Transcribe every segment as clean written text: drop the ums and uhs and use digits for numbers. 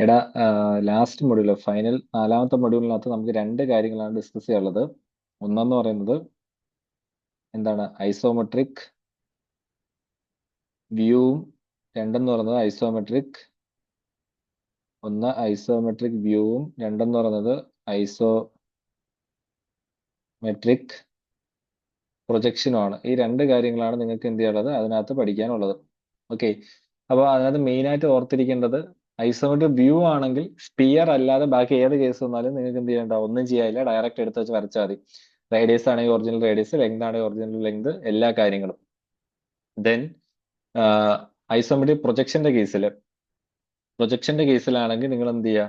എടാ, last module final 4ാമത്തെ മൊഡ്യൂളിനകത്ത് നമുക്ക് രണ്ട് കാര്യങ്ങളാണ് ഡിസ്കസ് ചെയ്യാനുള്ളത്. ഒന്നെന്ന് പറയുന്നത് എന്താണ് ഐസോമെട്രിക് വ്യൂവും, രണ്ടെന്ന് പറയുന്നത് ഐസോമെട്രിക് വ്യൂവും രണ്ടെന്ന് പറയുന്നത് ഐസോമെട്രിക് പ്രൊജക്ഷനുമാണ്. ഈ രണ്ട് കാര്യങ്ങളാണ് നിങ്ങൾക്ക് എന്ത് ചെയ്യാനുള്ളത്, അതിനകത്ത് പഠിക്കാനുള്ളത്. ഓക്കെ, അപ്പോൾ അതിനകത്ത് മെയിൻ ആയിട്ട് ഓർത്തിരിക്കേണ്ടത് ഐസോമെട്രിക് വ്യൂ ആണെങ്കിൽ സ്പിയർ അല്ലാതെ ബാക്കി ഏത് കേസ് വന്നാലും നിങ്ങൾക്ക് എന്ത് ചെയ്യണ്ട, ഒന്നും ചെയ്യാനില്ല, ഡയറക്റ്റ് എടുത്ത് വെച്ച് വരച്ചാൽ മതി. റേഡിയസ് ആണെങ്കിൽ ഒറിജിനൽ റേഡിയസ്, ലെങ്ത് ആണെങ്കിൽ ഒറിജിനൽ ലെങ്ത്, എല്ലാ കാര്യങ്ങളും. ദെൻ ഐസോമെട്രിക് പ്രൊജക്ഷന്റെ കേസിലാണെങ്കിൽ നിങ്ങൾ എന്ത് ചെയ്യുക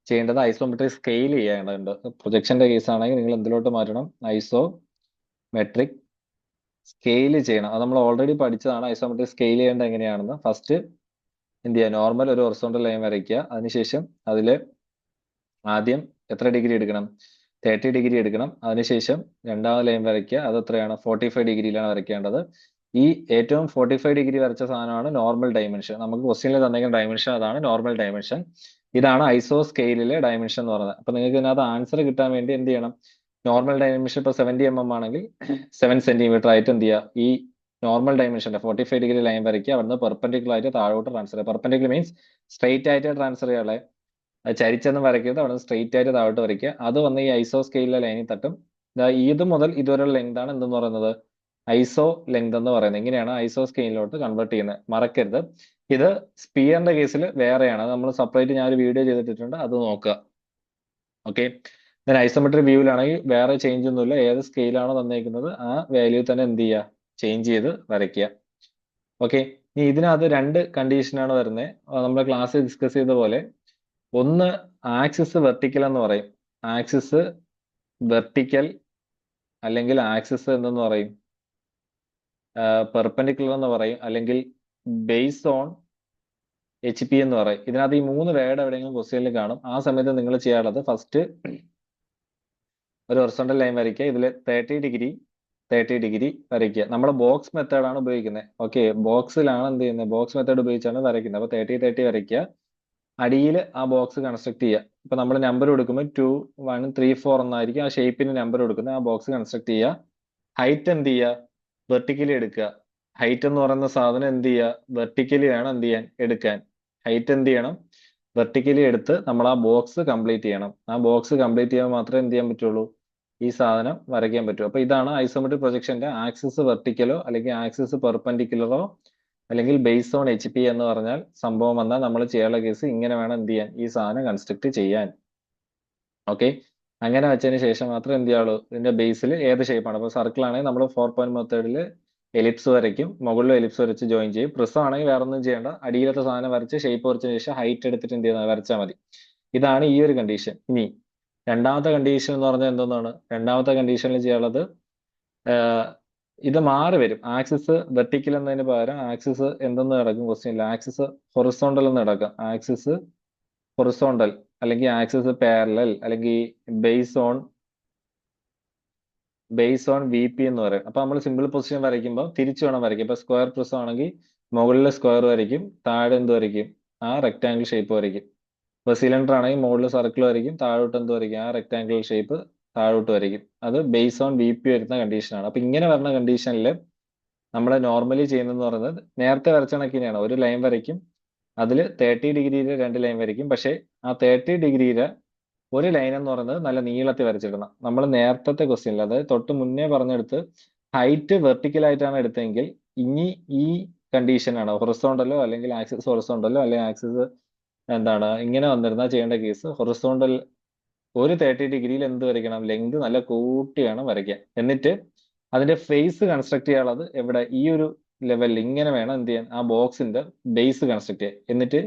ചെയ്യേണ്ടത്, ഐസോമെട്രിക് സ്കെയിൽ ചെയ്യേണ്ടതുണ്ട്. പ്രൊജക്ഷന്റെ കേസ് ആണെങ്കിൽ നിങ്ങൾ എന്തിലോട്ട് മാറ്റണം, ഐസോമെട്രിക് സ്കെയിൽ ചെയ്യണം. അത് നമ്മൾ ഓൾറെഡി പഠിച്ചതാണ്. ഐസോമെട്രിക് സ്കെയിൽ ചെയ്യേണ്ടത് എങ്ങനെയാണെന്ന്. ഫസ്റ്റ് എന്ത് ചെയ്യുക, നോർമൽ ഒരു ഹൊറിസോണ്ടൽ ലൈൻ വരയ്ക്കുക. അതിനുശേഷം അതിൽ ആദ്യം എത്ര ഡിഗ്രി എടുക്കണം, 30 ഡിഗ്രി എടുക്കണം. അതിനുശേഷം രണ്ടാമത് ലൈൻ വരയ്ക്കുക. അത് എത്രയാണ്, 45 ഡിഗ്രിയിലാണ് വരയ്ക്കേണ്ടത്. ഈ ഏറ്റവും 45 ഡിഗ്രി വരച്ച സാധനമാണ് നോർമൽ ഡയമെൻഷൻ. നമുക്ക് ക്വസ്റ്റ്യനിൽ തന്നിരിക്കുന്ന ഡയമെൻഷൻ അതാണ് നോർമൽ ഡയമെൻഷൻ. ഇതാണ് ഐസോ സ്കെയിലിലെ ഡയമെൻഷൻ എന്ന് പറയുന്നത്. അപ്പൊ നിങ്ങൾക്ക് ഇതിനകത്ത് ആൻസർ കിട്ടാൻ വേണ്ടി എന്ത് ചെയ്യണം, നോർമൽ ഡയമെൻഷൻ ഇപ്പൊ 70 mm ആണെങ്കിൽ 7 സെന്റിമീറ്റർ ആയിട്ട് എന്ത് ചെയ്യുക, ഈ നോർമൽ ഡയമെൻഷന്റെ 45 ഡിഗ്രി ലൈൻ വരയ്ക്കുക. അവിടുന്ന് പെർപെൻഡിക്കുലർ ആയിട്ട് താഴോട്ട് ട്രാൻസ്ഫർ ചെയ്യുക. പെർപെൻഡിക്കുലർ മീൻസ് സ്ട്രെയിറ്റ് ആയിട്ട് ട്രാൻസ്ഫർ ചെയ്യാതെ, അത് ചരിച്ചൊന്നും വരയ്ക്കരുത്. അവിടെ സ്ട്രെയിറ്റ് ആയിട്ട് താഴോട്ട് വരയ്ക്കുക. അത് വന്ന് ഈ ഐസോ സ്കെയിലിലെ ലൈനിൽ തട്ടും. ഇത് മുതൽ ഇതുവരെയുള്ള ലെങ്ത് ആണ് എന്തെന്ന് പറയുന്നത്, ഐസോ ലെങ്ത് എന്ന് പറയുന്നത്. ഇങ്ങനെയാണ് ഐസോ സ്കെയിലിലോട്ട് കൺവേർട്ട് ചെയ്യുന്നത്, മറക്കരുത്. ഇത് സ്പിയറിന്റെ കേസിൽ വേറെയാണ്, അത് നമ്മൾ സെപ്പറേറ്റ് ഞാൻ ഒരു വീഡിയോ ചെയ്തിട്ടുണ്ട്, അത് നോക്കുക. ഓക്കെ, then ഐസോമെട്രിക് വ്യൂവിലാണെങ്കിൽ വേറെ ചേഞ്ച് ഒന്നുമില്ല. ഏത് സ്കെയിലാണോ തന്നേക്കുന്നത് ആ വാല്യൂ തന്നെ എന്ത് ചെയ്യുക, ചേഞ്ച് ചെയ്ത് വരയ്ക്കുക. ഓക്കെ, ഇനി ഇതിനകത്ത് രണ്ട് കണ്ടീഷനാണ് വരുന്നത്. നമ്മുടെ ക്ലാസ്സിൽ ഡിസ്കസ് ചെയ്ത പോലെ, ഒന്ന് ആക്സിസ് വെർട്ടിക്കൽ എന്ന് പറയും, ആക്സിസ് വെർട്ടിക്കൽ അല്ലെങ്കിൽ ആക്സിസ് എന്തെന്ന് പറയും, പെർപെൻഡിക്കുലർ എന്ന് പറയും, അല്ലെങ്കിൽ ബേസ് ഓൺ HP എന്ന് പറയും. ഇതിനകത്ത് ഈ മൂന്ന് വേർഡ് എവിടെയെങ്കിലും ക്വസ്റ്റ്യനിൽ കാണും. ആ സമയത്ത് നിങ്ങൾ ചെയ്യാനുള്ളത് ഫസ്റ്റ് ഒരു ഹൊറിസോണ്ടൽ ലൈൻ വരയ്ക്കുക. ഇതിൽ 30 ഡിഗ്രി വരയ്ക്കുക. നമ്മൾ ബോക്സ് മെത്തേഡാണ് ഉപയോഗിക്കുന്നത്. ഓക്കെ, ബോക്സിലാണ് എന്ത് ചെയ്യുന്നത്, ബോക്സ് മെത്തേഡ് ഉപയോഗിച്ചാണ് വരയ്ക്കുന്നത്. അപ്പൊ 30 വരയ്ക്കുക. അടിയിൽ ആ ബോക്സ് കൺസ്ട്രക്ട് ചെയ്യുക. ഇപ്പൊ നമ്മൾ നമ്പർ കൊടുക്കുമ്പോൾ 2 1 3 4 എന്നായിരിക്കും ആ ഷേപ്പിന് നമ്പർ കൊടുക്കുന്നത്. ആ ബോക്സ് കൺസ്ട്രക്ട് ചെയ്യുക. ഹൈറ്റ് എന്ത് ചെയ്യുക, വെർട്ടിക്കലി എടുക്കുക. ഹൈറ്റ് എന്ന് പറയുന്ന സാധനം എന്ത് ചെയ്യുക, വെർട്ടിക്കലി വേണം എന്ത് ചെയ്യാൻ, എടുക്കാൻ. ഹൈറ്റ് എന്ത് ചെയ്യണം, വെർട്ടിക്കലി എടുത്ത് നമ്മൾ ആ ബോക്സ് കംപ്ലീറ്റ് ചെയ്യണം. ആ ബോക്സ് കംപ്ലീറ്റ് ചെയ്യാൻ മാത്രമേ എന്ത് ചെയ്യാൻ പറ്റുള്ളൂ, ഈ സാധനം വരയ്ക്കാൻ പറ്റൂ. അപ്പൊ ഇതാണ് ഐസോമെട്രിക് പ്രൊജക്ഷന്റെ ആക്സിസ് വെർട്ടിക്കലോ അല്ലെങ്കിൽ ആക്സിസ് പെർപെൻഡിക്കുലറോ അല്ലെങ്കിൽ ബേസ് ഓൺ HP എന്ന് പറഞ്ഞാൽ സംഭവം വന്നാൽ നമ്മൾ ചെയ്യാനുള്ള കേസ് ഇങ്ങനെ വേണം എന്ത് ചെയ്യാൻ, ഈ സാധനം കൺസ്ട്രക്ട് ചെയ്യാൻ. ഓക്കെ, അങ്ങനെ വെച്ചതിന് ശേഷം മാത്രം എന്ത് ചെയ്യാവുള്ളൂ, ഇതിന്റെ ബേസിൽ ഏത് ഷേപ്പാണ്. ഇപ്പോൾ സർക്കിൾ ആണെങ്കിൽ നമ്മൾ 4 പോയിന്റ് മെത്തേഡിൽ എലിപ്സ് വരയ്ക്കും, മുകളിൽ എലിപ്സ് വരച്ച് ജോയിൻ ചെയ്യും. പ്രിസം ആണെങ്കിൽ വേറെ ഒന്നും ചെയ്യേണ്ട, അടിയിലത്തെ സാധനം വരച്ച് ഷേപ്പ് വരച്ചതിന് ശേഷം ഹൈറ്റ് എടുത്തിട്ട് എന്ത് ചെയ്യുന്നത്, വരച്ചാൽ മതി. ഇതാണ് ഈ ഒരു കണ്ടീഷൻ. ഇനി രണ്ടാമത്തെ കണ്ടീഷൻ എന്ന് പറഞ്ഞാൽ എന്തെന്നാണ്, രണ്ടാമത്തെ കണ്ടീഷനിൽ ചെയ്യാനുള്ളത്, ഇത് മാറി വരും. ആക്സിസ് വെർട്ടിക്കൽ എന്നതിന് പകരം ആക്സിസ് എന്തെന്ന് കിടക്കും ക്വസ്റ്റ്യനിൽ, ആക്സിസ് ഹൊറിസോണ്ടൽ എന്ന് കിടക്കാം. ആക്സിസ് ഹൊറിസോണ്ടൽ അല്ലെങ്കിൽ ആക്സിസ് പാരലൽ അല്ലെങ്കിൽ ബേസ് ഓൺ VP എന്ന് പറയും. അപ്പൊ നമ്മൾ സിമ്പിൾ പൊസിഷൻ വരയ്ക്കുമ്പോൾ തിരിച്ചു വേണം വരയ്ക്കും. ഇപ്പൊ സ്ക്വയർ പ്രിസം ആണെങ്കിൽ മുകളിൽ സ്ക്വയർ വരയ്ക്കും, താഴെ എന്ത് വരയ്ക്കും, ആ റെക്ടാംഗിൾ ഷേപ്പ് വരയ്ക്കും. ഇപ്പൊ സിലിണ്ടർ ആണെങ്കിൽ മുകളിൽ സർക്കിൾ വരയ്ക്കും, താഴോട്ട് എന്ത് വരയ്ക്കും, ആ റെക്ടാംഗിൾ ഷേപ്പ് താഴോട്ട് വരയ്ക്കും. അത് ബേസ് ഓൺ VP വരുന്ന കണ്ടീഷനാണ്. അപ്പൊ ഇങ്ങനെ വരുന്ന കണ്ടീഷനിൽ നമ്മൾ നോർമലി ചെയ്യുന്നതെന്ന് പറയുന്നത് നേരത്തെ വരച്ച കണക്കിനെയാണ്. ഒരു ലൈൻ വരയ്ക്കും, അതിൽ 30 ഡിഗ്രിയിൽ രണ്ട് ലൈൻ വരയ്ക്കും. പക്ഷേ ആ 30 ഡിഗ്രിയിലെ ഒരു ലൈൻ എന്ന് പറയുന്നത് നല്ല നീളത്തിൽ വരച്ചിടണം. നമ്മൾ നേരത്തെ ക്വസ്റ്റ്യനിൽ, അതായത് തൊട്ട് മുന്നേ പറഞ്ഞെടുത്ത് ഹൈറ്റ് വെർട്ടിക്കൽ ആയിട്ടാണ് എടുത്തതെങ്കിൽ ഇനി ഈ കണ്ടീഷനാണ്, ഹൊറിസോണ്ടലോ അല്ലെങ്കിൽ ആക്സിസ് ഹൊറിസോണ്ടലോ അല്ലെങ്കിൽ ആക്സിസ് എന്താണ് ഇങ്ങനെ വന്നിരുന്നാൽ ചെയ്യേണ്ട കേസ്, ഹൊറിസോണ്ടൽ ഒരു 30 ഡിഗ്രിയിൽ എന്ത് വരയ്ക്കണം, ലെങ്ത് നല്ല കൂട്ടി വേണം വരയ്ക്കാൻ. എന്നിട്ട് അതിന്റെ ഫേസ് കൺസ്ട്രക്ട് ചെയ്യാനുള്ളത് എവിടെ, ഈ ഒരു ലെവലിൽ ഇങ്ങനെ വേണം എന്ത് ചെയ്യാൻ, ആ ബോക്സിന്റെ ബേസ് കൺസ്ട്രക്ട് ചെയ്യാൻ. എന്നിട്ട്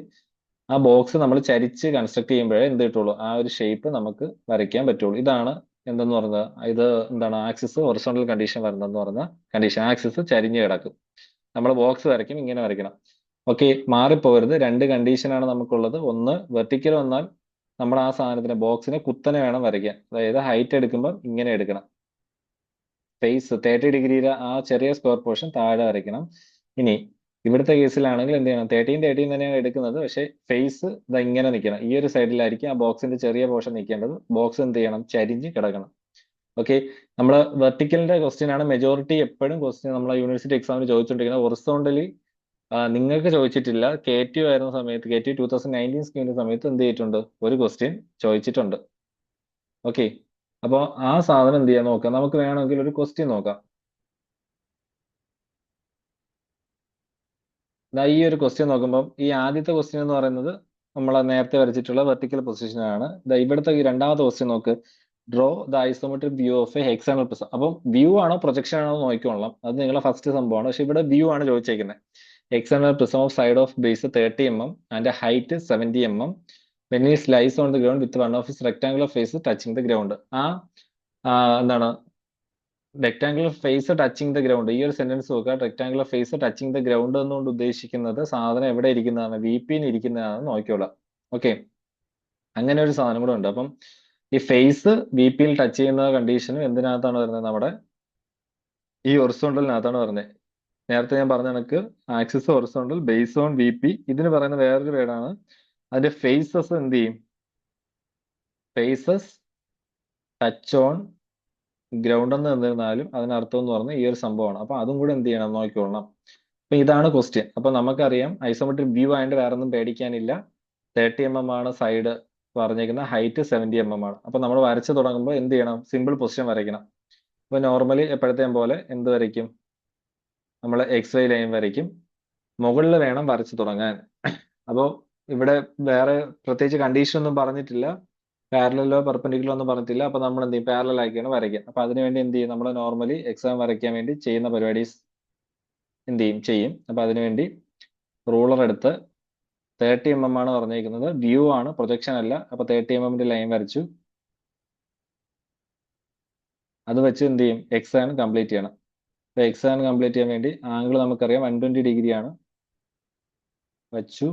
ആ ബോക്സ് നമ്മൾ ചരിച്ച് കൺസ്ട്രക്ട് ചെയ്യുമ്പോഴേ എന്ത് കിട്ടുള്ളൂ, ആ ഒരു ഷേപ്പ് നമുക്ക് വരയ്ക്കാൻ പറ്റുള്ളൂ. ഇതാണ് എന്തെന്ന് പറയുന്നത്, ഇത് എന്താണ് ആക്സിസ് ഹൊറിസോണ്ടൽ കണ്ടീഷൻ വരുന്നതെന്ന് പറഞ്ഞ കണ്ടീഷൻ. ആക്സിസ് ചരിഞ്ഞ് കിടക്കും, നമ്മൾ ബോക്സ് വരയ്ക്കും, ഇങ്ങനെ വരയ്ക്കണം. ഓക്കെ, മാറിപ്പോകരുത്. രണ്ട് കണ്ടീഷനാണ് നമുക്കുള്ളത്. ഒന്ന് വെർട്ടിക്കൽ വന്നാൽ നമ്മൾ ആ സാധനത്തിന് ബോക്സിനെ കുത്തനെ വേണം വരയ്ക്കാൻ, അതായത് ഹൈറ്റ് എടുക്കുമ്പോൾ ഇങ്ങനെ എടുക്കണം. ഫേസ് 30 ഡിഗ്രിയുടെ ആ ചെറിയ സ്ക്വയർ പോർഷൻ താഴെ വരയ്ക്കണം. ഇനി ഇവിടുത്തെ കേസിലാണെങ്കിൽ എന്ത് ചെയ്യണം, 13 തന്നെയാണ് എടുക്കുന്നത്. പക്ഷേ ഫേസ് ഇത് ഇങ്ങനെ നിൽക്കണം, ഈ ഒരു സൈഡിലായിരിക്കും ആ ബോക്സിന്റെ ചെറിയ പോർഷൻ നിൽക്കേണ്ടത്. ബോക്സ് എന്ത് ചെയ്യണം, ചരിഞ്ഞ് കിടക്കണം. ഓക്കെ, നമ്മൾ വെർട്ടിക്കലിന്റെ ക്വസ്റ്റ്യൻ ആണ് മെജോറിറ്റി എപ്പോഴും ക്വസ്റ്റ്യൻ നമ്മളെ യൂണിവേഴ്സിറ്റി എക്സാമിന് ചോദിച്ചുകൊണ്ടിരിക്കുന്നത്. ഹൊറിസോണ്ടലി നിങ്ങൾക്ക് ചോദിച്ചിട്ടില്ല. KTU ആയിരുന്ന സമയത്ത്, KTU 2019 സ്കീമിന്റെ സമയത്ത് എന്ത് ചെയ്തിട്ടുണ്ട്, ഒരു ക്വസ്റ്റ്യൻ ചോദിച്ചിട്ടുണ്ട്. ഓക്കെ, അപ്പോൾ ആ സാധനം എന്ത് ചെയ്യാൻ നോക്കാം. നമുക്ക് വേണമെങ്കിൽ ഒരു ക്വസ്റ്റ്യൻ നോക്കാം. ഈ ഒരു ക്വസ്റ്റ്യൻ നോക്കുമ്പോൾ ഈ ആദ്യത്തെ ക്വസ്റ്റ്യൻ എന്ന് പറയുന്നത് നമ്മൾ നേരത്തെ വരച്ചിട്ടുള്ള വെർട്ടിക്കൽ പൊസിഷൻ ആണ്. ഇവിടുത്തെ ഈ രണ്ടാമത്തെ ക്വസ്റ്റ്യൻ നോക്ക്, draw the isometric view of A hexagonal prism. അപ്പം വ്യൂ ആണോ പ്രൊജക്ഷൻ ആണോ നോക്കിക്കൊള്ളാം, അത് നിങ്ങളെ ഫസ്റ്റ് സംഭവമാണ്. പക്ഷെ ഇവിടെ വ്യൂ ആണ് ചോദിച്ചേക്കുന്നത്. Hexagonal prism of side of base 30 mm and height 70 mm when it lies on the ground with one of its rectangular face touching the ground. എന്താണ് rectangular face touching the ground, ഈ ഒരു sentence നോക്കുക. Rectangular face touching the ground എന്നുകൊണ്ട് ഉദ്ദേശിക്കുന്നത് സാധനം എവിടെ ഇരിക്കുന്നതാണ്, VP ഇരിക്കുന്നതാണ് നോക്കിയോളാം. ഓക്കെ, അങ്ങനെ ഒരു സാധനം കൂടെ ഉണ്ട്. അപ്പം ഈ ഫേസ് VP ടച്ച് ചെയ്യുന്ന കണ്ടീഷനും എന്തിനകത്താണ് വരുന്നത്, നമ്മുടെ ഈ ഹൊറിസോണ്ടലിനകത്താണ് വരുന്നത്. നേരത്തെ ഞാൻ പറഞ്ഞ കണക്ക് axis horizontal, base on VP, ഇതിന് പറയുന്ന വേറൊരു വേർഡാണ്. അതിന്റെ ഫേസസ് എന്ത് ചെയ്യും, ഫേസസ് ടച്ച് ഓൺ ഗ്രൗണ്ട് എന്ന് എന്നിരുന്നാലും അതിനർത്ഥം എന്ന് പറഞ്ഞാൽ ഈ ഒരു സംഭവമാണ്. അപ്പൊ അതും കൂടെ എന്ത് ചെയ്യണം നോക്കിക്കൊള്ളണം. അപ്പൊ ഇതാണ് ക്വസ്റ്റ്യൻ. അപ്പൊ നമുക്കറിയാം ഐസോമെട്രിക് വ്യൂ ആയതുകൊണ്ട് വേറെ ഒന്നും പേടിക്കാനില്ല. 30 mm ആണ് സൈഡ് പറഞ്ഞേക്കുന്ന, ഹൈറ്റ് 70 mm ആണ്. അപ്പൊ നമ്മൾ വരച്ചു തുടങ്ങുമ്പോൾ എന്ത് ചെയ്യണം, സിമ്പിൾ പൊസിഷൻ വരയ്ക്കണം. അപ്പൊ നോർമലി എപ്പോഴത്തെയും പോലെ എന്ത് വരയ്ക്കും, നമ്മൾ XY ലൈൻ വരയ്ക്കും. മുകളിൽ വേണം വരച്ചു തുടങ്ങാൻ. അപ്പോൾ ഇവിടെ വേറെ പ്രത്യേകിച്ച് കണ്ടീഷൻ ഒന്നും പറഞ്ഞിട്ടില്ല, പാരലലോ പെർപെൻഡിക്കുലർ ഒന്നും പറഞ്ഞിട്ടില്ല. അപ്പൊ നമ്മൾ എന്ത് ചെയ്യും, പാരലൽ ആക്കിയാണ് വരയ്ക്കുക. അപ്പൊ അതിനുവേണ്ടി എന്ത് ചെയ്യും, നമ്മൾ നോർമലി എക്സാം വരയ്ക്കാൻ വേണ്ടി ചെയ്യുന്ന പരിപാടീസ് എന്ത് ചെയ്യും. അപ്പൊ അതിനുവേണ്ടി റൂളർ എടുത്ത് 30 mm ആണ് പറഞ്ഞിരിക്കുന്നത്, വ്യൂ ആണ് പ്രൊജക്ഷൻ അല്ല. അപ്പൊ 30 mm ലൈൻ വരച്ചു. അത് വെച്ച് എന്ത് ചെയ്യും, എക്സാം കംപ്ലീറ്റ് ചെയ്യണം. അപ്പൊ എക്സാം കംപ്ലീറ്റ് ചെയ്യാൻ വേണ്ടി ആംഗിൾ നമുക്കറിയാം 120 ഡിഗ്രി ആണ്. വച്ചു,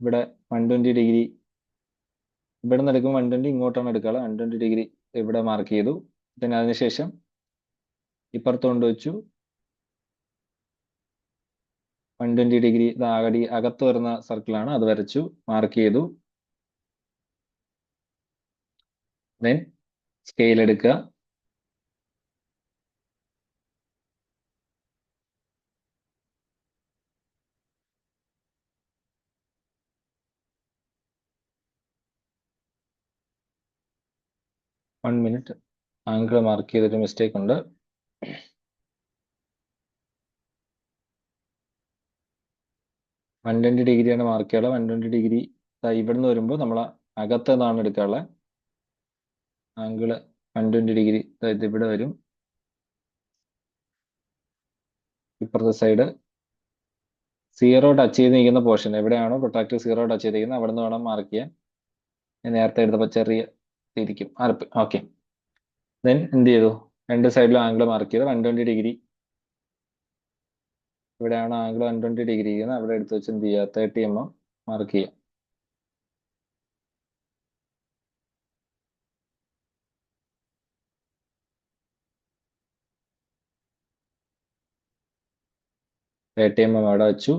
ഇവിടെ 120 ഡിഗ്രി ഇവിടെ നിന്ന് എടുക്കുമ്പോൾ 120 ഇങ്ങോട്ടാണ് എടുക്കുക. 120 ഡിഗ്രി ഇവിടെ മാർക്ക് ചെയ്തു. പിന്നെ അതിനുശേഷം ഇപ്പുറത്ത് കൊണ്ടുവച്ചു 120 ഡിഗ്രി അകത്ത് വരുന്ന സർക്കിളാണ്, അത് വരച്ചു, മാർക്ക് ചെയ്തു. ദെൻ സ്കെയിൽ എടുക്കുക. വൺ മിനിറ്റ്, ആംഗിൾ മാർക്ക് ചെയ്തിട്ട് മിസ്റ്റേക്ക് ഉണ്ട്. വൺ 120 ഡിഗ്രിയാണ് മാർക്ക് ചെയ്യാനുള്ളത്. 120 ഡിഗ്രി ഇവിടുന്ന് വരുമ്പോൾ നമ്മൾ അകത്ത് നിന്നാണ് എടുക്കാനുള്ളത്. ആംഗിള് 120 ഡിഗ്രി ഇത് ഇവിടെ വരും. ഇപ്പുറത്തെ സൈഡ് സീറോ ടച്ച് ചെയ്ത് നിൽക്കുന്ന പോർഷൻ എവിടെയാണോ പ്രൊട്രാക്ടർ സീറോ ടച്ച് ചെയ്തിരിക്കുന്നത് അവിടെ നിന്ന് വേണം മാർക്ക് ചെയ്യാൻ. ഞാൻ നേരത്തെ എടുത്തപ്പോൾ ചെറിയ തിരിക്കും അരപ്പ്. ഓക്കെ, ദെൻ എന്ത് ചെയ്തു, രണ്ട് സൈഡിലും ആംഗിൾ മാർക്ക് ചെയ്ത് 120 ഡിഗ്രി ഇവിടെയാണ് ആംഗിൾ 120 ഡിഗ്രി ഇരിക്കുന്നത്, അവിടെ എടുത്ത് വെച്ച് എന്ത് ചെയ്യുക, 30 mm മാർക്ക് ചെയ്യുക. ATM അവിടെ വെച്ചു.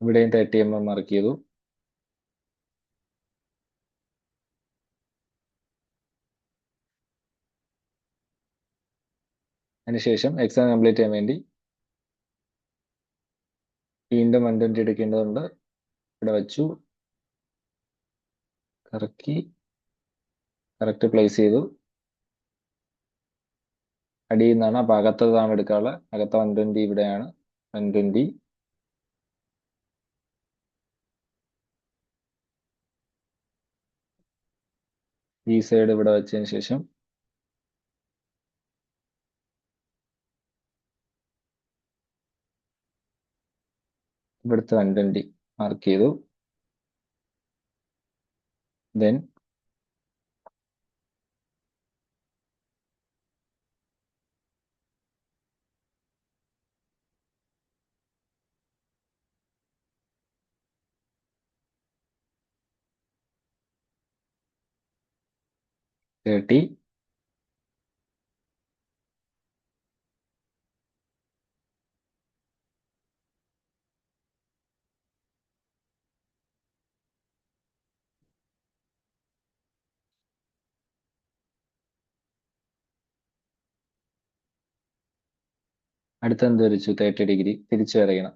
ഇവിടെയും 30 mm മാർക്ക് ചെയ്തു. അതിനുശേഷം എക്സാം കംപ്ലീറ്റ് ചെയ്യാൻ വേണ്ടി വീണ്ടും 120 എടുക്കേണ്ടതുണ്ട്. ഇവിടെ വെച്ചു, കറക്കി കറക്റ്റ് പ്ലേസ് ചെയ്തു. അടിയിൽ നിന്നാണ്, അപ്പൊ അകത്തതാണ് എടുക്കാനുള്ളത്. അകത്ത 120 ഇവിടെയാണ്. 120 ഈ സൈഡ് ഇവിടെ വെച്ചതിന് ശേഷം ഇവിടുത്തെ 120 മാർക്ക് ചെയ്തു. ദെൻ 30. അടുത്ത എന്ത് വരച്ചു? 30 ഡിഗ്രി തിരിച്ചു വരയ്ക്കണം.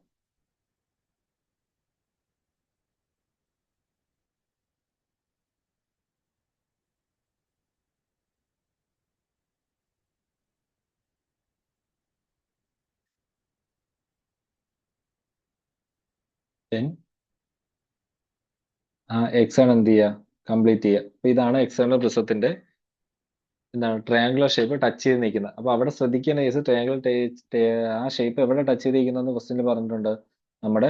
ദെൻ ആ എക്സാണ് എന്ത് ചെയ്യുക? കംപ്ലീറ്റ് ചെയ്യുക. അപ്പൊ ഇതാണ് എക്സ്റ്റേണൽ പ്രിസത്തിന്റെ എന്താണ് ട്രയാങ്കുലർ ഷേപ്പ് ടച്ച് ചെയ്ത് നിൽക്കുന്നത്. അപ്പൊ അവിടെ ശ്രദ്ധിക്കേണ്ട കേസ് ട്രയാങ്കുലർ ആ ഷേപ്പ് എവിടെ ടച്ച് ചെയ്തിരിക്കുന്നതെന്ന് ക്വസ്റ്റിനിൽ പറഞ്ഞിട്ടുണ്ട്. നമ്മുടെ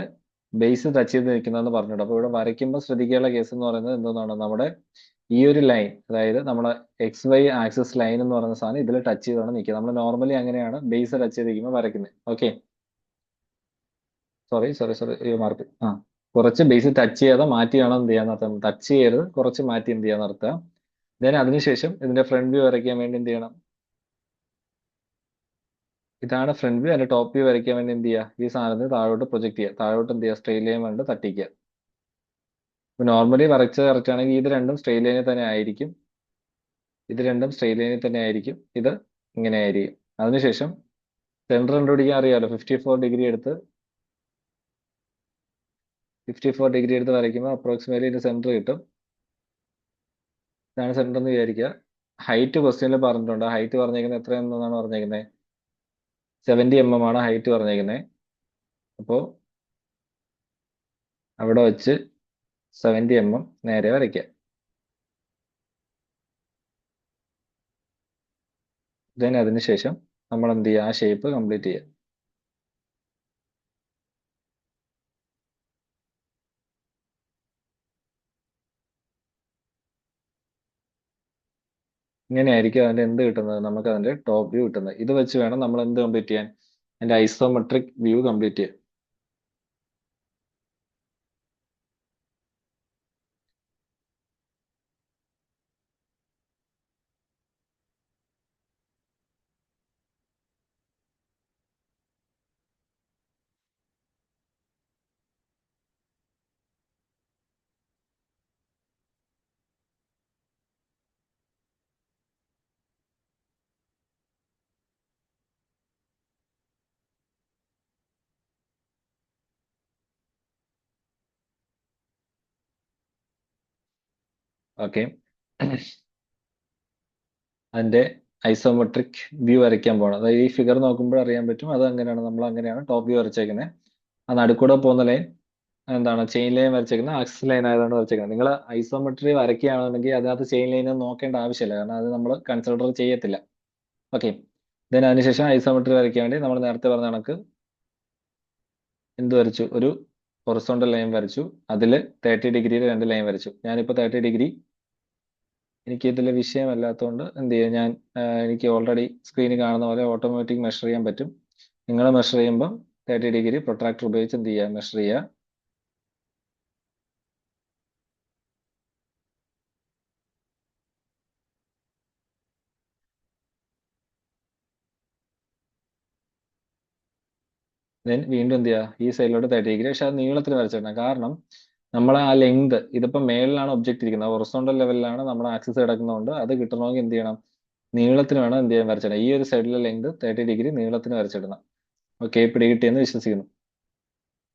ബേസ് ടച്ച് ചെയ്ത് നിൽക്കുന്നതെന്ന് പറഞ്ഞിട്ടുണ്ട്. അപ്പൊ ഇവിടെ വരയ്ക്കുമ്പോൾ ശ്രദ്ധിക്കാനുള്ള കേസ് എന്ന് പറയുന്നത് എന്തെന്നാണ്? നമ്മുടെ ഈ ഒരു ലൈൻ, അതായത് നമ്മുടെ XY ആക്സിസ് ലൈൻ എന്ന് പറയുന്ന സാധനം ഇതിൽ ടച്ച് ചെയ്താണ് നിൽക്കുക. നമ്മൾ നോർമലി അങ്ങനെയാണ് ബേസ് ടച്ച് ചെയ്തിരിക്കുമ്പോൾ വരയ്ക്കുന്നത്. Okay, sorry sorry sorry, mark. കുറച്ച് ബേസ് ടച്ച് ചെയ്യാതെ മാറ്റി വേണം എന്ത് ചെയ്യാൻ നടത്താം. ടച്ച് ചെയ്യരുത്, കുറച്ച് മാറ്റി എന്ത് ചെയ്യാൻ നടത്തുക. ദെൻ അതിനുശേഷം ഇതിന്റെ ഫ്രണ്ട് വ്യൂ വരയ്ക്കാൻ വേണ്ടി എന്ത് ചെയ്യണം? ഇതാണ് ഫ്രണ്ട് വ്യൂ. അതിന്റെ ടോപ്പ് വ്യൂ വരയ്ക്കാൻ വേണ്ടി എന്ത് ചെയ്യുക? ഈ സാധനത്തിന് താഴോട്ട് പ്രൊജക്ട് ചെയ്യുക. താഴോട്ട് എന്ത് ചെയ്യുക? സ്ട്രെയിറ്റ് ലൈൻ കൊണ്ട് തട്ടിക്കുക. ഇപ്പൊ നോർമലി വരച്ചത് കറക്റ്റ് ആണെങ്കിൽ ഇത് രണ്ടും സ്ട്രെയിറ്റ് ലൈനിൽ തന്നെ ആയിരിക്കും. ഇത് രണ്ടും സ്ട്രെയിറ്റ് ലൈനിൽ തന്നെ ആയിരിക്കും. ഇത് ഇങ്ങനെ ആയിരിക്കും. അതിനുശേഷം സെന്റർ കണ്ടുപിടിക്കാൻ അറിയാമല്ലോ. 54 ഡിഗ്രി എടുത്ത് 54 ഡിഗ്രി എടുത്ത് വരയ്ക്കുമ്പോൾ അപ്രോക്സിമേറ്റ്ലി ഇതിന്റെ സെന്റർ കിട്ടും. ഇതാണ് സെന്റർ എന്ന് വിചാരിക്കുക. ഹൈറ്റ് ക്വസ്റ്റ്യനിൽ പറഞ്ഞിട്ടുണ്ട്. ഹൈറ്റ് പറഞ്ഞേക്കുന്നത് എത്രയെന്നാണ് പറഞ്ഞേക്കുന്നത്? 70 mm ആണ് ഹൈറ്റ് പറഞ്ഞേക്കുന്നത്. അപ്പോൾ അവിടെ വെച്ച് 70 mm നേരെ വരയ്ക്കുക. ദെൻ അതിനുശേഷം നമ്മൾ എന്ത് ചെയ്യുക? ആ ഷേപ്പ് കംപ്ലീറ്റ് ചെയ്യുക. ഇങ്ങനെയായിരിക്കും അതിന്റെ എന്ത് കിട്ടുന്നത്? നമുക്ക് അതിന്റെ ടോപ്പ് വ്യൂ കിട്ടുന്നത്. ഇത് വെച്ച് വേണം നമ്മൾ എന്ത് കംപ്ലീറ്റ് ചെയ്യാൻ? അതിന്റെ ഐസോമെട്രിക് വ്യൂ കംപ്ലീറ്റ് ചെയ്യാൻ. ഓക്കെ, അതിന്റെ ഐസോമെട്രിക് വ്യൂ വരയ്ക്കാൻ പോകണം. അതായത് ഈ ഫിഗർ നോക്കുമ്പോൾ അറിയാൻ പറ്റും അത് അങ്ങനെയാണ്. നമ്മൾ അങ്ങനെയാണ് ടോപ്പ് വ്യൂ വരച്ചേക്കുന്നത്. ആ നടുക്കൂടെ പോകുന്ന ലൈൻ എന്താണ്? ചെയിൻ ലൈൻ വരച്ചേക്കുന്നത് ആക്സിസ് ലൈൻ ആയതുകൊണ്ട് വരച്ചേക്കുന്നത്. നിങ്ങൾ ഐസോമെട്രി വരയ്ക്കുകയാണെന്നുണ്ടെങ്കിൽ അതിനകത്ത് ചെയിൻ ലൈൻ നോക്കേണ്ട ആവശ്യമില്ല, കാരണം അത് നമ്മൾ കൺസിഡർ ചെയ്യത്തില്ല. ഓക്കെ, ദെൻ അതിനുശേഷം ഐസോമെട്രി വരയ്ക്കാൻ വേണ്ടി നമ്മൾ നേരത്തെ പറഞ്ഞ കണക്ക് എന്ത് വരച്ചു? ഒരു ഹൊറിസോണ്ടൽ ലൈൻ വരച്ചു. അതിൽ 30 ഡിഗ്രിയിൽ 2 ലൈൻ വരച്ചു. ഞാനിപ്പോൾ 30 ഡിഗ്രി എനിക്ക് ഇതിൽ വിഷയമല്ലാത്തതുകൊണ്ട് എന്ത് ചെയ്യും ഞാൻ? എനിക്ക് ഓൾറെഡി സ്ക്രീനിൽ കാണുന്ന പോലെ ഓട്ടോമാറ്റിക് മെഷർ ചെയ്യാൻ പറ്റും. നിങ്ങൾ മെഷർ ചെയ്യുമ്പോൾ 30 ഡിഗ്രി പ്രൊട്രാക്ടർ ഉപയോഗിച്ച് എന്ത് ചെയ്യുക? മെഷർ ചെയ്യുക. ദെൻ വീണ്ടും എന്ത് ചെയ്യുക? ഈ സൈഡിലോട്ട് 30 ഡിഗ്രി, പക്ഷെ അത് നീളത്തിൽ വരച്ചിടണം. കാരണം നമ്മൾ ആ ലെങ്ത്, ഇതിപ്പോൾ മേളിലാണ് ഒബ്ജക്റ്റ് ഇരിക്കുന്നത്, ഹൊറിസോണ്ടൽ ലെവലിലാണ് നമ്മുടെ ആക്സിസ് കിടക്കുന്നതുകൊണ്ട് അത് കിട്ടണമെങ്കിൽ എന്ത് ചെയ്യണം? നീളത്തിന് വേണം എന്ത് ചെയ്യാൻ? വരച്ചിടണം. ഈ ഒരു സൈഡിലെ ലെങ്ത് 30 ഡിഗ്രി നീളത്തിന് വരച്ചിടണം. ഓക്കെ, പിടികിട്ടിയെന്ന് വിശ്വസിക്കുന്നു.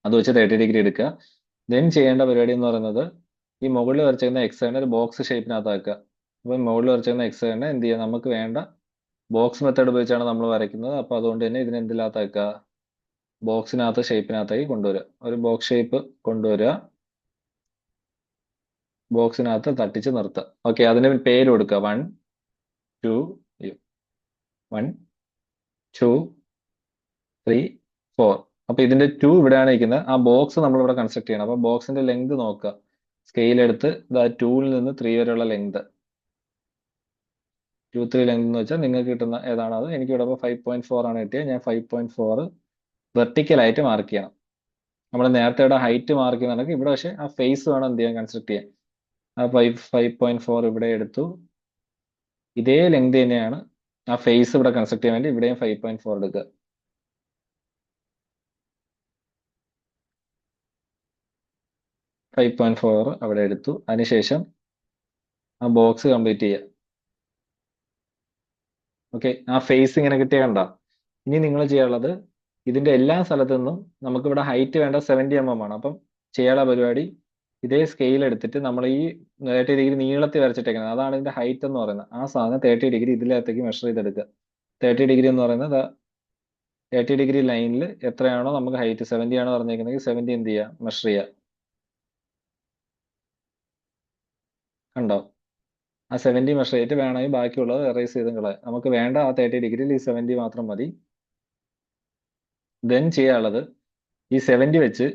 അത് വെച്ച് 30 ഡിഗ്രി എടുക്കുക. ദെൻ ചെയ്യേണ്ട പരിപാടി എന്ന് പറയുന്നത് ഈ മുകളിൽ വരച്ചിരുന്ന എക്സൈനെ ഒരു ബോക്സ് ഷേപ്പിനകത്താക്കുക. അപ്പോൾ മുകളിൽ വരച്ചിരുന്ന എക്സൈനെ എന്ത് ചെയ്യുക? നമുക്ക് വേണ്ട ബോക്സ് മെത്തേഡ് ഉപയോഗിച്ചാണ് നമ്മൾ വരയ്ക്കുന്നത്. അപ്പോൾ അതുകൊണ്ട് തന്നെ ഇതിനെ എന്തിനകത്താക്കുക? ബോക്സിനകത്ത് ഷേപ്പിനകത്തായി കൊണ്ടുവരിക. ഒരു ബോക്സ് ഷേപ്പ് കൊണ്ടുവരിക, ബോക്സിനകത്ത് തട്ടിച്ച് നിർത്തുക. ഓക്കെ, അതിന് പേര് കൊടുക്കുക. 1 2 1 2 3 4. അപ്പൊ ഇതിന്റെ 2 ഇവിടെയാണ് ഇരിക്കുന്നത്. ആ ബോക്സ് നമ്മൾ ഇവിടെ കൺസ്ട്രക്ട് ചെയ്യണം. അപ്പൊ ബോക്സിന്റെ ലെങ്ത് നോക്കുക. സ്കെയിൽ എടുത്ത് 2ൽ നിന്ന് 3 വരെയുള്ള ലെങ്ത്, 2 3 ലെങ്ത് എന്ന് വെച്ചാൽ നിങ്ങൾക്ക് കിട്ടുന്ന ഏതാണോ അത്. എനിക്ക് ഇവിടെ 5.4 ആണ് കിട്ടിയത്. ഞാൻ 5.4 വെർട്ടിക്കലായിട്ട് മാർക്ക് ചെയ്യണം. നമ്മൾ നേരത്തെ ഇവിടെ ഹൈറ്റ് മാർക്ക് ചെയ്യുന്നുണ്ടെങ്കിൽ ഇവിടെ പക്ഷേ ആ ഫേസ് വേണം എന്ത് ചെയ്യാൻ? കൺസ്ട്രക്ട് ചെയ്യാൻ. ആ 5.4 ഇവിടെ എടുത്തു. ഇതേ ലെങ്ത് തന്നെയാണ് ആ ഫേസ് ഇവിടെ കൺസ്ട്രക്ട് ചെയ്യാൻ വേണ്ടി ഇവിടെയും 5.4 എടുക്കുക. ഫൈവ് പോയിന്റ് ഫോർ അവിടെ എടുത്തു. അതിനുശേഷം ആ ബോക്സ് കംപ്ലീറ്റ് ചെയ്യുക. ഓക്കെ, ആ ഫേസ് ഇങ്ങനെ കിട്ടിയ കണ്ട. ഇനി നിങ്ങൾ ചെയ്യാനുള്ളത് ഇതിന്റെ എല്ലാ സ്ഥലത്തു നിന്നും നമുക്ക് ഇവിടെ ഹൈറ്റ് വേണ്ട 70 mm ആണ്. അപ്പം ചെയ്യാനുള്ള പരിപാടി ഇതേ സ്കെയിൽ എടുത്തിട്ട് നമ്മൾ ഈ 30 ഡിഗ്രി നീളത്തിൽ വരച്ചിട്ടേക്കുന്നത്, അതാണ് ഇതിന്റെ ഹൈറ്റ് എന്ന് പറയുന്നത്. ആ സാധനം 30 ഡിഗ്രി ഇതിനകത്തേക്ക് മെഷർ ചെയ്തെടുക്കുക. 30 ഡിഗ്രി എന്ന് പറയുന്നത് 30 ഡിഗ്രി ലൈനിൽ എത്രയാണോ നമുക്ക് ഹൈറ്റ്, 70 ആണോ പറഞ്ഞേക്കുന്നത്, 70 എന്ത് ചെയ്യുക, മെഷർ ചെയ്യുക. കണ്ടോ? ആ 70 മെഷർ ചെയ്തിട്ട് വേണമെങ്കിൽ ബാക്കിയുള്ളത് എറേസ് ചെയ്തും കളയാം. നമുക്ക് വേണ്ട ആ 30 ഡിഗ്രിയിൽ ഈ 70 മാത്രം മതി. ദെൻ ചെയ്യാനുള്ളത് ഈ 70 വെച്ച്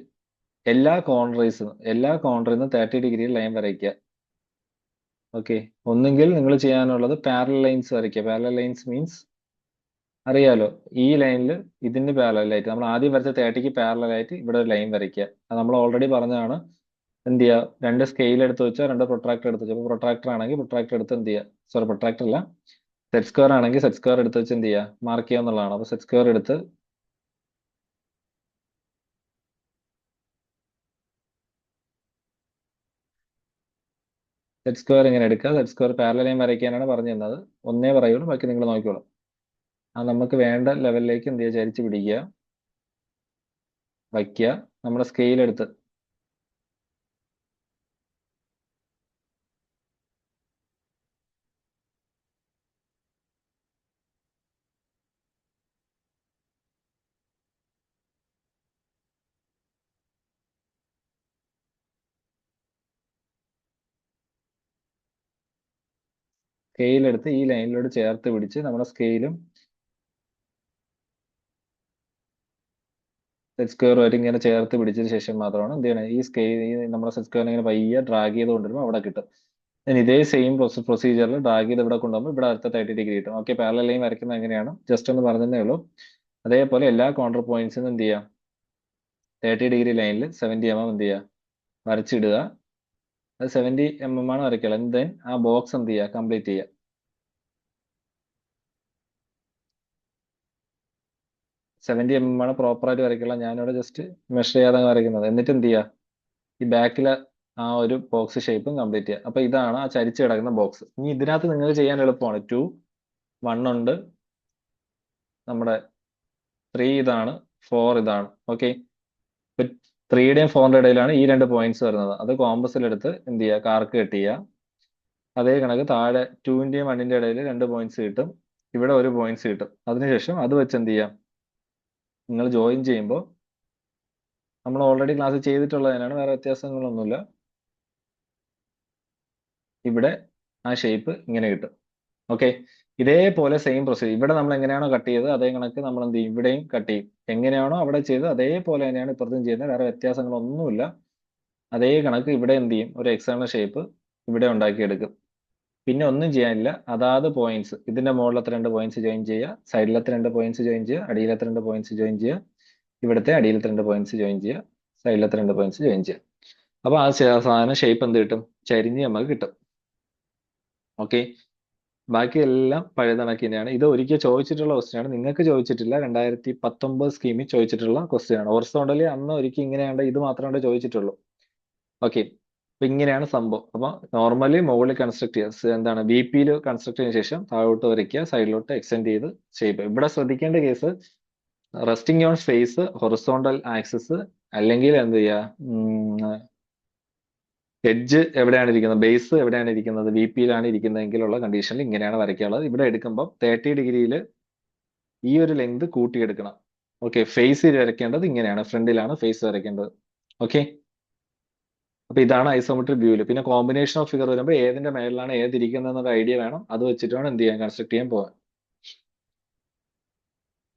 എല്ലാ കോർണറിൽ നിന്ന് 30 ഡിഗ്രിയിൽ ലൈൻ വരയ്ക്കുക. ഓക്കെ, ഒന്നുകിൽ നിങ്ങൾ ചെയ്യാനുള്ളത് പാരലൽ ലൈൻസ് വരയ്ക്കുക. പാരലൽ ലൈൻസ് മീൻസ് അറിയാലോ, ഈ ലൈനിൽ ഇതിന് പാരലായിട്ട് നമ്മൾ ആദ്യം വരച്ച 30ക്ക് പാരലായിട്ട് ഇവിടെ ഒരു ലൈൻ വരയ്ക്കുക. അത് നമ്മൾ ഓൾറെഡി പറഞ്ഞതാണ്. എന്ത് ചെയ്യുക, രണ്ട് സ്കെയിൽ എടുത്ത് വെച്ചോ, രണ്ട് പ്രൊട്രാക്ടർ എടുത്ത് വെച്ചോ. അപ്പോൾ പ്രൊട്രാക്ടർ ആണെങ്കിൽ പ്രൊട്രാക്ടർ എടുത്ത് എന്ത് ചെയ്യുക, സോറി പ്രൊട്രാക്ടർ അല്ല, സെറ്റ് സ്ക്വയർ ആണെങ്കിൽ സെറ്റ് സ്ക്വയർ എടുത്ത് വെച്ച് എന്ത് ചെയ്യുക, മാർക്ക് ചെയ്യുക എന്നുള്ളതാണ്. അപ്പോൾ സെറ്റ് സ്ക്വയർ എടുത്ത് സെറ്റ് സ്ക്വയർ ഇങ്ങനെ എടുക്കുക. സെറ്റ് സ്ക്വയർ പാരലൽ ലൈൻ വരയ്ക്കാനാണ് പറഞ്ഞു തന്നത്. ഒന്നേ പറയുള്ളൂ, ബാക്കി നിങ്ങൾ നോക്കിക്കോളൂ. ആ നമുക്ക് വേണ്ട ലെവലിലേക്ക് എന്ത് ചെയ്യുക, ചരിച്ച് പിടിക്കുക, വയ്ക്കുക. നമ്മുടെ സ്കെയിൽ എടുത്ത് സ്കെയിലെടുത്ത് ഈ ലൈനിലോട് ചേർത്ത് പിടിച്ച് നമ്മുടെ സ്കെയിലും സെറ്റ് സ്ക്വയർ ആയിട്ട് ഇങ്ങനെ ചേർത്ത് പിടിച്ചതിന് ശേഷം മാത്രമാണ് എന്ത് ചെയ്യണം, ഈ സ്കെയിൽ നമ്മുടെ സെറ്റ് സ്ക്വയർ ഇങ്ങനെ പയ്യെ ഡ്രാഗ് ചെയ്ത് കൊണ്ടുവരുമ്പോൾ അവിടെ കിട്ടും. ഇതേ സെയിം പ്രൊസീജിയറിൽ ഡ്രാഗ് ചെയ്ത് ഇവിടെ കൊണ്ടുപോകുമ്പോൾ ഇവിടെ അടുത്ത 30 ഡിഗ്രി കിട്ടും. ഓക്കെ, പാരലൽ ലൈൻ വരയ്ക്കുന്നത് എങ്ങനെയാണ് ജസ്റ്റ് ഒന്ന് പറഞ്ഞതേ ഉള്ളൂ. അതേപോലെ എല്ലാ കോൺട്ര പോയിന്റ്സിനും എന്ത് ചെയ്യാം, 30 ഡിഗ്രി ലൈനിൽ 70 mm എന്ത് ചെയ്യുക, വരച്ചിടുക. അത് 70 mm ആണ് വരയ്ക്കുക. ദെൻ ആ ബോക്സ് എന്ത് ചെയ്യുക, കംപ്ലീറ്റ് ചെയ്യുക. 70 mm ആണ് പ്രോപ്പർ ആയിട്ട് വരയ്ക്കുക. ഞാനിവിടെ ജസ്റ്റ് മെഷർ ചെയ്യാതെ വരയ്ക്കുന്നത്. എന്നിട്ട് എന്ത് ചെയ്യുക, ഈ ബാക്കിലെ ആ ഒരു ബോക്സ് ഷേപ്പും കംപ്ലീറ്റ് ചെയ്യുക. അപ്പൊ ഇതാണ് ആ ചരിച്ച് കിടക്കുന്ന ബോക്സ്. ഇനി ഇതിനകത്ത് നിങ്ങൾക്ക് ചെയ്യാൻ എളുപ്പമാണ്. 2, 1 ഉണ്ട്, നമ്മുടെ 3 ഇതാണ്, 4 ഇതാണ്. ഓക്കെ, 3യുടെയും 4ന്റെ ഇടയിലാണ് ഈ രണ്ട് പോയിന്റ്സ് വരുന്നത്. അത് കോമ്പസിലെടുത്ത് എന്ത് ചെയ്യുക, കാർക്ക് കട്ട് ചെയ്യുക. അതേ കണക്ക് താഴെ 2ന്റെയും 1ന്റെ ഇടയിൽ രണ്ട് പോയിന്റ്സ് കിട്ടും, ഇവിടെ ഒരു പോയിന്റ്സ് കിട്ടും. അതിനുശേഷം അത് വെച്ച് എന്ത് ചെയ്യാം, നിങ്ങൾ ജോയിൻ ചെയ്യുമ്പോൾ നമ്മൾ ഓൾറെഡി ക്ലാസ് ചെയ്തിട്ടുള്ളതിനാണ്, വേറെ വ്യത്യാസങ്ങളൊന്നുമില്ല. ഇവിടെ ആ ഷേപ്പ് ഇങ്ങനെ കിട്ടും. ഓക്കെ, ഇതേപോലെ സെയിം പ്രൊസീജിയർ ഇവിടെ നമ്മൾ എങ്ങനെയാണോ കട്ട് ചെയ്തത് അതേ കണക്ക് നമ്മൾ എന്ത് ചെയ്യും, ഇവിടെയും കട്ട് ചെയ്യും. എങ്ങനെയാണോ അവിടെ ചെയ്തത് അതേപോലെ തന്നെയാണ് ഇപ്പുറത്തും ചെയ്യുന്നത്, വേറെ വ്യത്യാസങ്ങളൊന്നുമില്ല. അതേ കണക്ക് ഇവിടെ എന്ത് ചെയ്യും, ഒരു എക്സ്റ്റേണൽ ഷേപ്പ് ഇവിടെ ഉണ്ടാക്കിയെടുക്കും. പിന്നെ ഒന്നും ചെയ്യാനില്ല, അതാത് പോയിന്റ്സ് ഇതിന്റെ മുകളിലത്തെ രണ്ട് പോയിന്റ്സ് ജോയിൻ ചെയ്യുക, സൈഡിലത്തെ രണ്ട് പോയിന്റ്സ് ജോയിൻ ചെയ്യുക, അടിയിലത്തെ രണ്ട് പോയിന്റ്സ് ജോയിൻ ചെയ്യുക, ഇവിടുത്തെ അടിയിലത്തെ രണ്ട് പോയിന്റ്സ് ജോയിൻ ചെയ്യുക, സൈഡിലത്തെ രണ്ട് പോയിന്റ്സ് ജോയിൻ ചെയ്യുക. അപ്പൊ ആ സാധനം ഷേപ്പ് എന്ത് കിട്ടും, ചരിഞ്ഞ് നമുക്ക് കിട്ടും. ഓക്കെ, ബാക്കി എല്ലാം പഴയ കണക്ക് തന്നെയാണ്. ഇത് ഒരിക്കൽ ചോദിച്ചിട്ടുള്ള ക്വസ്റ്റ്യൻ ആണ്, നിങ്ങൾക്ക് ചോദിച്ചിട്ടില്ല. 2019 സ്കീമിൽ ചോദിച്ചിട്ടുള്ള ക്വസ്റ്റ്യൻ ആണ്. ഹൊറിസോണ്ടലി അന്ന് ഒരിക്കൽ ഇങ്ങനെയാണ്ട് ഇത് മാത്രമേ ചോദിച്ചിട്ടുള്ളൂ. ഓക്കെ, അപ്പൊ ഇങ്ങനെയാണ് സംഭവം. അപ്പൊ നോർമലി മുകളിൽ കൺസ്ട്രക്ട് ചെയ്യുക, എന്താണ് VP-യിൽ കൺസ്ട്രക്ട് ചെയ്തതിനു ശേഷം താഴോട്ട് വരയ്ക്കുക, സൈഡിലോട്ട് എക്സ്റ്റെൻഡ് ചെയ്ത് ഷേപ്പ്. ഇവിടെ ശ്രദ്ധിക്കേണ്ട case, resting on face horizontal axis, അല്ലെങ്കിൽ എന്ത് ചെയ്യുക, എഡ്ജ് എവിടെയാണ് ഇരിക്കുന്നത്, ബേസ് എവിടെയാണ് ഇരിക്കുന്നത്, VP-യിലാണ് ഇരിക്കുന്നതെങ്കിലുള്ള കണ്ടീഷനിൽ ഇങ്ങനെയാണ് വരയ്ക്കാനുള്ളത്. ഇവിടെ എടുക്കുമ്പോൾ 30 ഡിഗ്രിയിൽ ഈ ഒരു ലെങ്ത് കൂട്ടിയെടുക്കണം. ഓക്കെ, ഫേസ് വരയ്ക്കേണ്ടത് ഇങ്ങനെയാണ്, ഫ്രണ്ടിലാണ് ഫേസ് വരയ്ക്കേണ്ടത്. ഓക്കെ, അപ്പൊ ഇതാണ് ഐസോമെട്രിക് വ്യൂവിൽ. പിന്നെ കോമ്പിനേഷൻ ഓഫ് ഫിഗർ വരുമ്പോൾ ഏതിന്റെ മേളിലാണ് ഏതിരിക്കുന്നത് എന്നൊരു ഐഡിയ വേണം. അത് വെച്ചിട്ട് വേണം എന്ത് ചെയ്യാൻ, കൺസ്ട്രക്ട് ചെയ്യാൻ പോകാൻ.